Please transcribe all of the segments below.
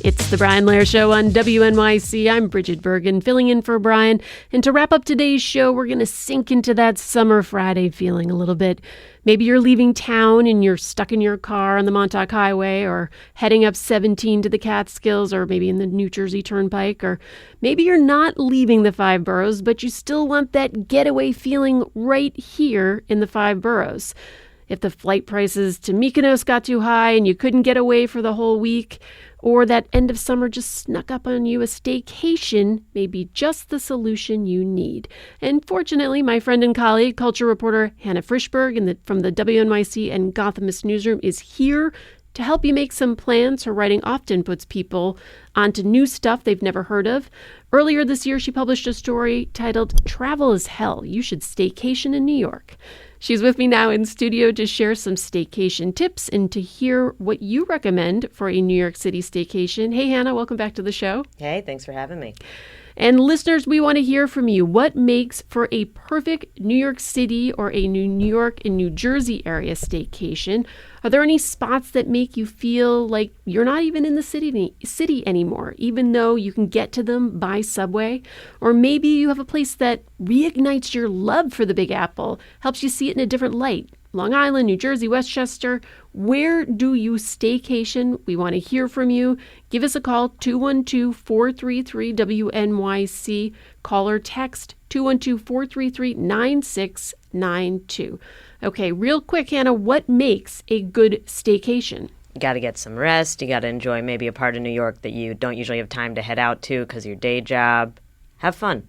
It's the Brian Blair Show on WNYC. I'm Bridget Bergen, filling in for Brian. And to wrap up today's show, we're going to sink into that summer Friday feeling a little bit. Maybe you're leaving town and you're stuck in your car on the Montauk Highway, or heading up 17 to the Catskills, or maybe in the New Jersey Turnpike, or maybe you're not leaving the five boroughs, but you still want that getaway feeling right here in the five boroughs. If the flight prices to Mykonos got too high and you couldn't get away for the whole week, or that end of summer just snuck up on you, a staycation may be just the solution you need. And fortunately, my friend and colleague, culture reporter Hannah Frishberg from the WNYC and Gothamist newsroom is here to help you make some plans. Her writing often puts people onto new stuff they've never heard of. Earlier this year, she published a story titled "Travel is Hell. You Should Staycation in New York." She's with me now in studio to share some staycation tips and to hear what you recommend for a New York City staycation. Hey, Hannah, welcome back to the show. Hey, thanks for having me. And listeners, we want to hear from you. What makes for a perfect New York City or a New York and New Jersey area staycation? Are there any spots that make you feel like you're not even in the city anymore, even though you can get to them by subway? Or maybe you have a place that reignites your love for the Big Apple, helps you see it in a different light. Long Island, New Jersey, Westchester. Where do you staycation? We want to hear from you. Give us a call, 212-433-WNYC. Call or text 212-433-9692. Okay, real quick, Hannah, what makes a good staycation? You got to get some rest. You got to enjoy maybe a part of New York that you don't usually have time to head out to because of your day job. Have fun.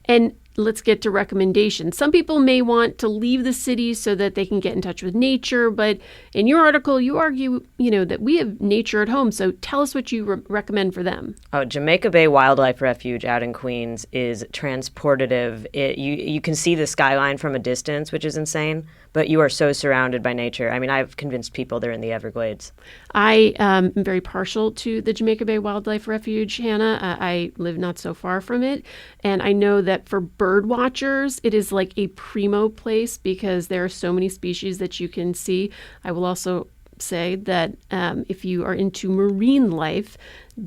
And let's get to recommendations. Some people may want to leave the city so that they can get in touch with nature, but in your article, you argue, that we have nature at home. So tell us what you recommend for them. Oh, Jamaica Bay Wildlife Refuge out in Queens is transportative. You can see the skyline from a distance, which is insane, but you are so surrounded by nature. I mean, I've convinced people they're in the Everglades. I am very partial to the Jamaica Bay Wildlife Refuge, Hannah. I live not so far from it, and I know that for bird watchers, it is like a primo place because there are so many species that you can see. I will also say that if you are into marine life,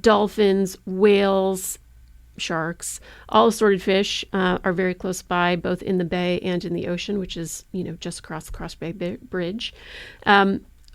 dolphins, whales, sharks, all assorted fish are very close by, both in the bay and in the ocean, which is, just across the Cross Bay Bridge.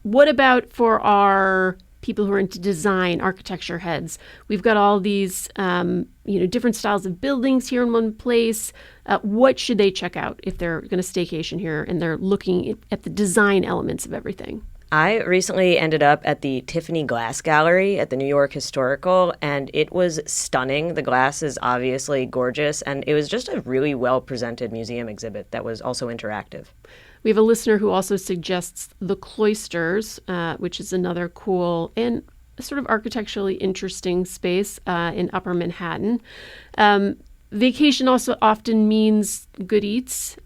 What about for our people who are into design, architecture heads? We've got all these, different styles of buildings here in one place. What should they check out if they're going to staycation here and they're looking at the design elements of everything? I recently ended up at the Tiffany Glass Gallery at the New York Historical, and it was stunning. The glass is obviously gorgeous, and it was just a really well-presented museum exhibit that was also interactive. We have a listener who also suggests the Cloisters, which is another cool and sort of architecturally interesting space in Upper Manhattan. Vacation also often means good eats.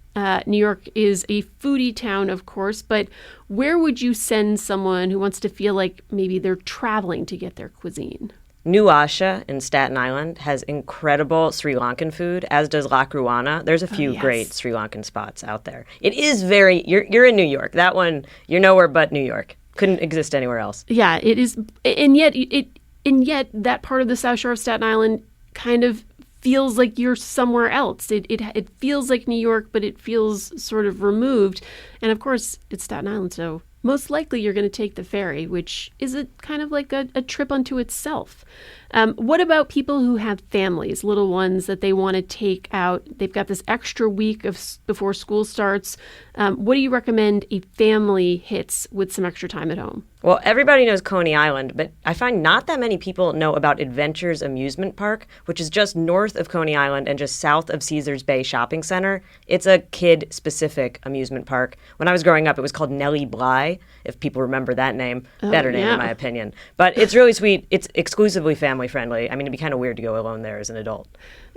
New York is a foodie town, of course, but where would you send someone who wants to feel like maybe they're traveling to get their cuisine? New Asha in Staten Island has incredible Sri Lankan food, as does La Cruana. There's a few great Sri Lankan spots out there. It is you're in New York. That one, you're nowhere but New York. Couldn't exist anywhere else. Yeah, it is. And yet that part of the South Shore of Staten Island kind of feels like you're somewhere else. It feels like New York, but it feels sort of removed. And of course, it's Staten Island, so most likely you're going to take the ferry, which is kind of like a trip unto itself. What about people who have families, little ones that they want to take out? They've got this extra week before school starts. What do you recommend a family hits with some extra time at home? Well, everybody knows Coney Island, but I find not that many people know about Adventures Amusement Park, which is just north of Coney Island and just south of Caesars Bay Shopping Center. It's a kid-specific amusement park. When I was growing up, it was called Nellie Bly, if people remember that name. Better name, in my opinion. But it's really sweet. It's exclusively family-friendly. I mean, it'd be kind of weird to go alone there as an adult.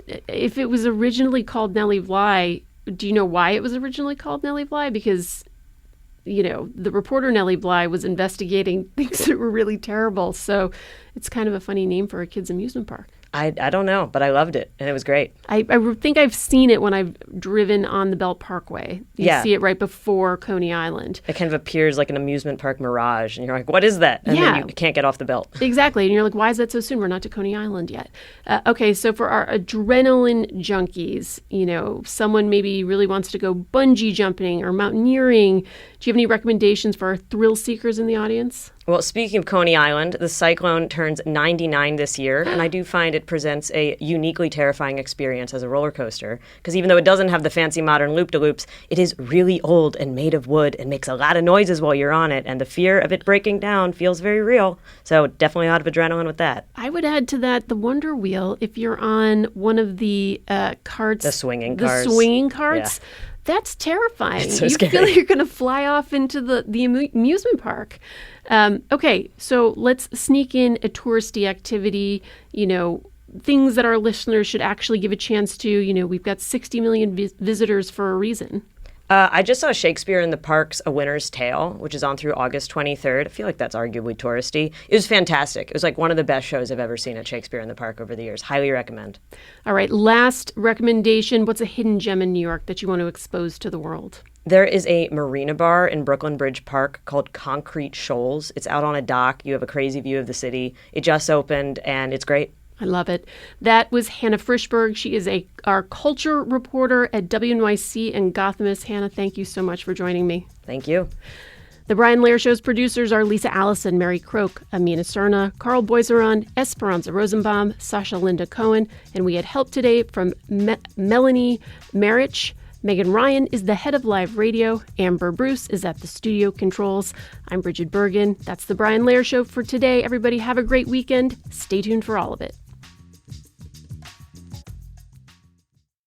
If it was originally called Nellie Bly, do you know why it was originally called Nellie Bly? Because the reporter Nellie Bly was investigating things that were really terrible. So it's kind of a funny name for a kids' amusement park. I don't know, but I loved it, and it was great. I think I've seen it when I've driven on the Belt Parkway. You see it right before Coney Island. It kind of appears like an amusement park mirage, and you're like, what is that? And then you can't get off the Belt. Exactly, and you're like, why is that so soon? We're not to Coney Island yet. Okay, so for our adrenaline junkies, someone maybe really wants to go bungee jumping or mountaineering. Do you have any recommendations for our thrill seekers in the audience? Well, speaking of Coney Island, the Cyclone turns 99 this year, and I do find it presents a uniquely terrifying experience as a roller coaster, because even though it doesn't have the fancy modern loop-de-loops, it is really old and made of wood and makes a lot of noises while you're on it, and the fear of it breaking down feels very real. So definitely a lot of adrenaline with that. I would add to that the Wonder Wheel if you're on one of the carts. The swinging cars. The swinging carts. Yeah. That's terrifying. It's so scary. You feel like you're going to fly off into the amusement park. Okay, so let's sneak in a touristy activity, things that our listeners should actually give a chance to. We've got 60 million visitors for a reason. I just saw Shakespeare in the Park's A Winter's Tale, which is on through August 23rd. I feel like that's arguably touristy. It was fantastic. It was like one of the best shows I've ever seen at Shakespeare in the Park over the years. Highly recommend. All right, last recommendation. What's a hidden gem in New York that you want to expose to the world? There is a marina bar in Brooklyn Bridge Park called Concrete Shoals. It's out on a dock. You have a crazy view of the city. It just opened, and it's great. I love it. That was Hannah Frishberg. She is our culture reporter at WNYC and Gothamist. Hannah, thank you so much for joining me. Thank you. The Brian Lehrer Show's producers are Lisa Allison, Mary Croak, Amina Serna, Carl Boiseron, Esperanza Rosenbaum, Sasha Linda Cohen, and we had help today from Melanie Marich. Megan Ryan is the head of live radio. Amber Bruce is at the studio controls. I'm Bridget Bergen. That's the Brian Lehrer Show for today. Everybody have a great weekend. Stay tuned for all of it.